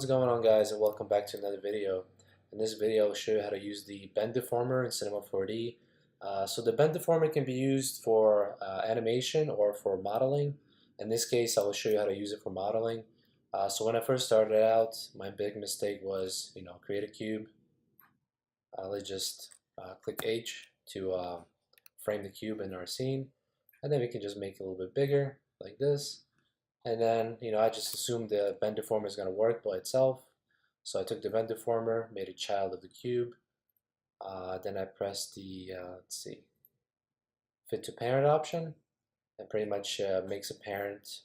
what's going on, guys, and welcome back to another video. In this video I'll show you how to use the bend deformer in Cinema 4D. So the bend deformer can be used for animation or for modeling. In this case I will show you how to use it for modeling. So when I first started out, my big mistake was create a cube. Let's just click H to frame the cube in our scene, and then we can just make it a little bit bigger like this. And then, I just assumed the bend deformer is going to work by itself. So I took the bend deformer, made a child of the cube. Then I pressed the, let's see, fit to parent option, and pretty much makes a parent,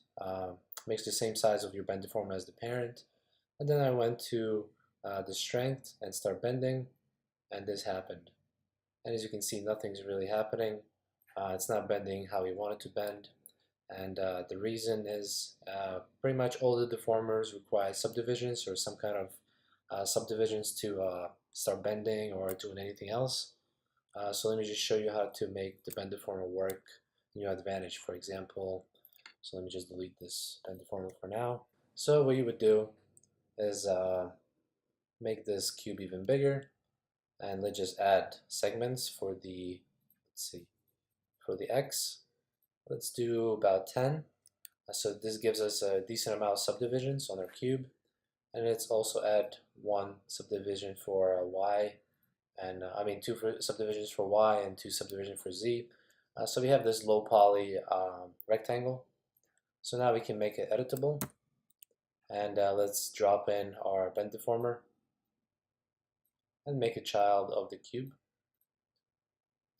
makes the same size of your bend deformer as the parent. And then I went to the strength and start bending, and this happened. And as you can see, nothing's really happening. It's not bending how we want it to bend. And the reason is pretty much all the deformers require subdivisions or some kind of subdivisions to start bending or doing anything else. So let me just show you how to make the bend deformer work in your advantage, for example. So let me just delete this bend deformer for now. So what you would do is make this cube even bigger, and let's just add segments for the, let's see, for the X. Let's do about 10. So this gives us a decent amount of subdivisions on our cube. And let's also add one subdivision for Y, and two subdivisions for Y and two subdivisions for Z. So we have this low poly rectangle. So now we can make it editable. And let's drop in our bend deformer and make a child of the cube.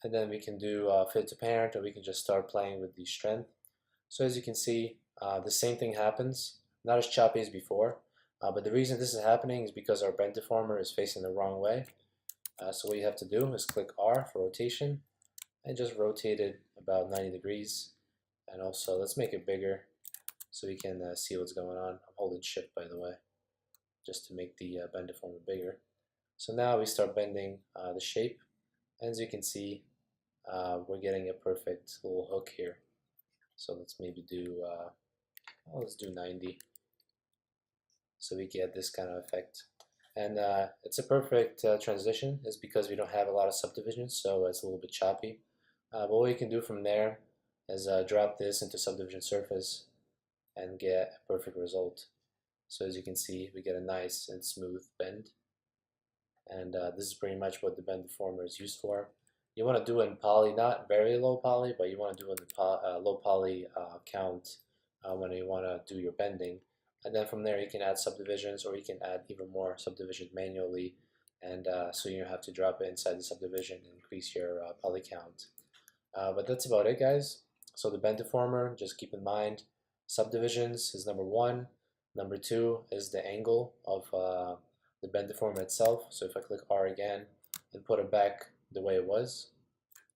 And then we can do fit to parent, or we can just start playing with the strength. So as you can see, the same thing happens, not as choppy as before, but the reason this is happening is because our bend deformer is facing the wrong way. So what you have to do is click R for rotation and just rotate it about 90 degrees. And also let's make it bigger so we can see what's going on. I'm holding shift, by the way, just to make the bend deformer bigger. So now we start bending the shape. As you can see, we're getting a perfect little hook here. So let's maybe do, let's do 90. So we get this kind of effect. And it's a perfect transition. It's because we don't have a lot of subdivisions, so it's a little bit choppy. But what we can do from there is drop this into subdivision surface and get a perfect result. So as you can see, we get a nice and smooth bend. And this is pretty much what the bend deformer is used for. You want to do it in poly, not very low poly, but you want to do it in low poly count when you want to do your bending. And then from there you can add subdivisions, or you can add even more subdivisions manually, and so you don't have to drop it inside the subdivision and increase your poly count. But that's about it, guys. So the bend deformer, just keep in mind, subdivisions is number one. Number two is the angle of the bend deformer itself. So if I click R again and put it back the way it was,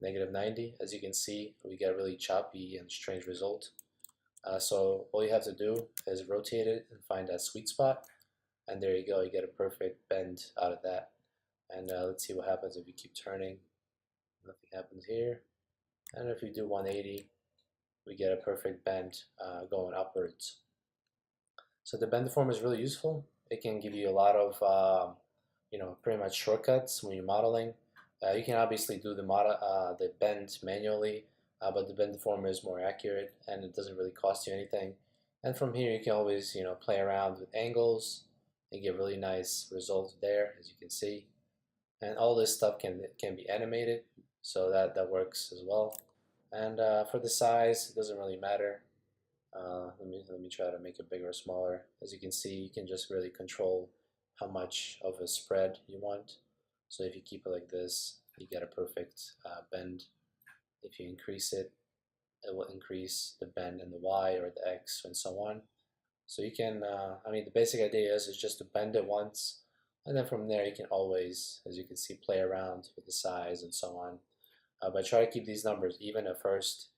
-90, as you can see, we get a really choppy and strange result. So all you have to do is rotate it and find that sweet spot, and there you go, you get a perfect bend out of that. And let's see what happens if you keep turning. Nothing happens here. And if we do 180, we get a perfect bend going upwards. So the bend deformer is really useful. It can give you a lot of pretty much shortcuts when you're modeling. You can obviously do the bend manually, but the bend deformer is more accurate and it doesn't really cost you anything. And from here you can always play around with angles and get really nice results there, as you can see. And all this stuff can be animated, so that works as well. And for the size, it doesn't really matter. Let me try to make it bigger or smaller. As you can see, you can just really control how much of a spread you want. So if you keep it like this, you get a perfect bend. If you increase it, it will increase the bend in the Y or the X and so on. So you can, the basic idea is just to bend it once, and then from there you can always, as you can see, play around with the size and so on. But try to keep these numbers even at first,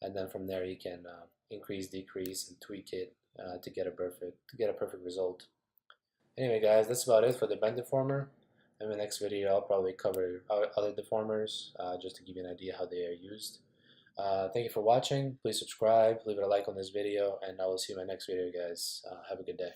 and then from there you can increase, decrease, and tweak it to get a perfect result. Anyway, guys, that's about it for the bend deformer. In the next video, I'll probably cover other deformers just to give you an idea how they are used. Thank you for watching. Please subscribe, leave it a like on this video, and I will see you in my next video, guys. Have a good day.